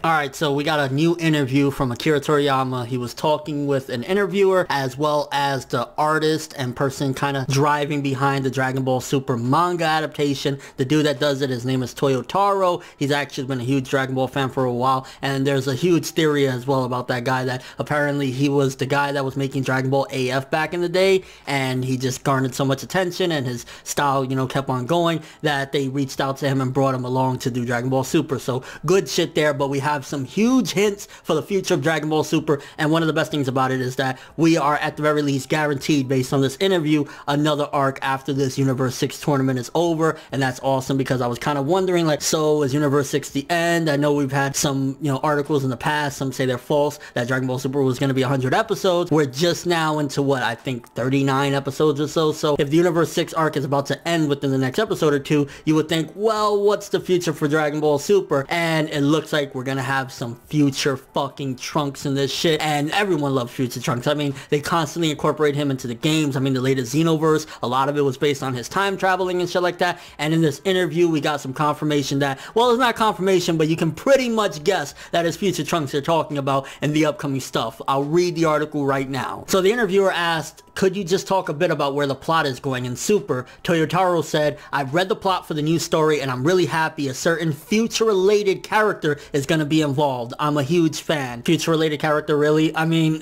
Alright, so we got a new interview from Akira Toriyama. He was talking with an interviewer as well as the artist and person kind of driving behind the Dragon Ball Super manga adaptation. The dude that does it, his name is Toyotaro. He's actually been a huge Dragon Ball fan for a while, and there's a huge theory as well about that guy, that apparently he was the guy that was making Dragon Ball AF back in the day, and he just garnered so much attention and his style, you know, kept on going that they reached out to him and brought him along to do Dragon Ball Super. So good shit there, but we have some huge hints for the future of Dragon Ball Super, and one of the best things about it is that we are at the very least guaranteed, based on this interview, another arc after this Universe 6 tournament is over, and that's awesome because I was kind of wondering, like, so is Universe 6 the end? I know we've had some, you know, articles in the past, some say they're false, that Dragon Ball Super was going to be 100 episodes. We're just now into what, I think 39 episodes or so, so if the Universe 6 arc is about to end within the next episode or two, you would think, well, what's the future for Dragon Ball Super? And it looks like we're gonna have some future fucking Trunks in this shit, and everyone loves future Trunks. I mean, they constantly incorporate him into the games. I mean, the latest Xenoverse, a lot of it was based on his time traveling and shit like that, and in this interview we got some confirmation that, well, it's not confirmation, but you can pretty much guess that it's future Trunks they're talking about in the upcoming stuff. I'll read the article right now. So the interviewer asked, could you just talk a bit about where the plot is going in Super? Toyotaro said, I've read the plot for the new story and I'm really happy a certain future-related character is going to be involved. I'm a huge fan. Future-related character, really? I mean,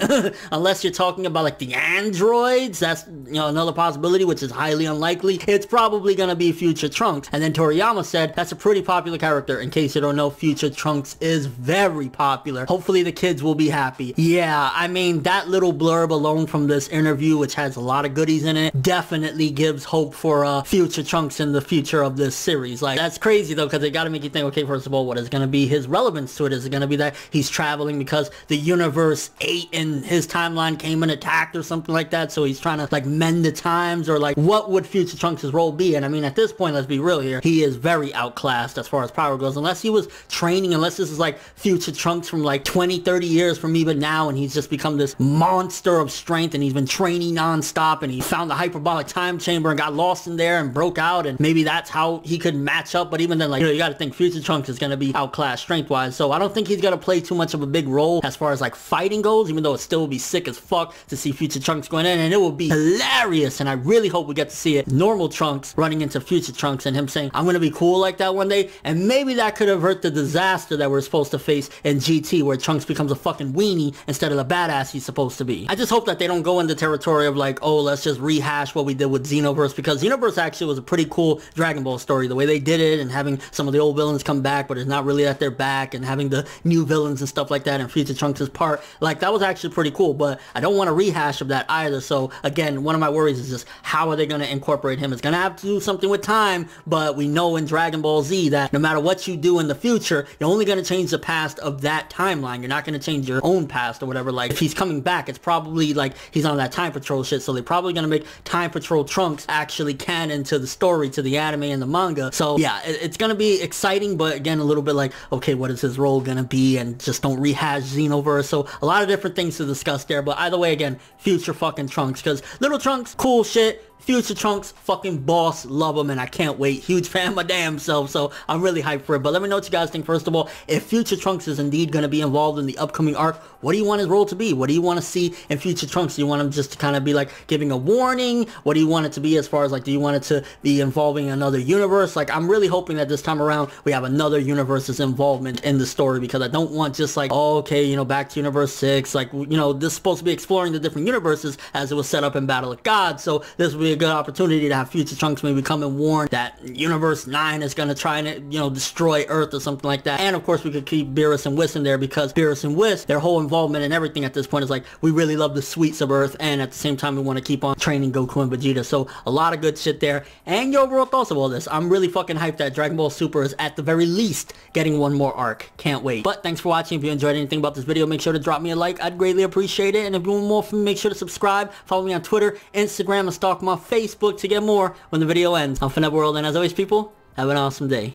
unless you're talking about like the androids, that's, you know, another possibility, which is highly unlikely. It's probably going to be future Trunks. And then Toriyama said, that's a pretty popular character. In case you don't know, future Trunks is very popular. Hopefully the kids will be happy. Yeah, I mean, that little blurb alone from this interview, which has a lot of goodies in it, definitely gives hope for future Trunks in the future of this series. Like, that's crazy though, because they got to make you think, okay, first of all, what is going to be his relevance to it? Is it going to be that he's traveling because the Universe 8 in his timeline came and attacked or something like that, so he's trying to like mend the times? Or like, what would future Trunks' role be? And I mean, at this point, let's be real here, he is very outclassed as far as power goes, unless he was training, unless this is like future Trunks from like 20-30 years from even now, and he's just become this monster of strength, and he's been training non-stop, and he found the hyperbolic time chamber and got lost in there and broke out, and maybe that's how he could match up. But even then, like, you know, you got to think future Trunks is going to be outclassed strength-wise, so I don't think he's going to play too much of a big role as far as like fighting goes, even though it still will be sick as fuck to see future Trunks going in, and it will be hilarious, and I really hope we get to see it, normal Trunks running into future Trunks and him saying, I'm going to be cool like that one day, and maybe that could avert the disaster that we're supposed to face in GT, where Trunks becomes a fucking weenie instead of the badass he's supposed to be. I just hope that they don't go into territory of like, oh, let's just rehash what we did with Xenoverse, because Xenoverse actually was a pretty cool Dragon Ball story, the way they did it, and having some of the old villains come back, but it's not really that they're back, and having the new villains and stuff like that, and future Trunks' part, like, that was actually pretty cool, but I don't want a rehash of that either. So again, one of my worries is just, how are they going to incorporate him? It's going to have to do something with time, but we know in Dragon Ball Z that no matter what you do in the future, you're only going to change the past of that timeline. You're not going to change your own past or whatever. Like, if he's coming back, it's probably like he's on that time patrol shit, so they're probably going to make time patrol Trunks actually canon to the story, to the anime and the manga. So yeah, it's going to be exciting, but again, a little bit like, okay, what is his role going to be? And just don't rehash Xenoverse. So a lot of different things to discuss there, but either way, again, future fucking Trunks, because little Trunks, cool shit. Future Trunks, fucking boss, love him, and I can't wait. Huge fan of my damn self, so I'm really hyped for it. But let me know what you guys think. First of all, if future Trunks is indeed going to be involved in the upcoming arc, what do you want his role to be? What do you want to see in future Trunks? Do you want him just to kind of be like giving a warning? What do you want it to be as far as like, do you want it to be involving another universe? Like, I'm really hoping that this time around we have another universe's involvement in the story, because I don't want just like, oh, okay, you know, back to Universe 6. Like, you know, this is supposed to be exploring the different universes as it was set up in Battle of Gods, so this will be a good opportunity to have future Trunks maybe come and warn that Universe 9 is going to try and, you know, destroy Earth or something like that. And of course we could keep Beerus and Whis in there, because Beerus and Whis, their whole involvement and everything at this point is like, we really love the sweets of Earth, and at the same time we want to keep on training Goku and Vegeta. So a lot of good shit there. And your overall thoughts of all this. I'm really fucking hyped that Dragon Ball Super is at the very least getting one more arc. Can't wait. But thanks for watching. If you enjoyed anything about this video, make sure to drop me a like. I'd greatly appreciate it. And if you want more from me, make sure to subscribe, follow me on Twitter, Instagram, and stalk my Facebook to get more when the video ends. I'm ForneverWorld, and as always, people, have an awesome day.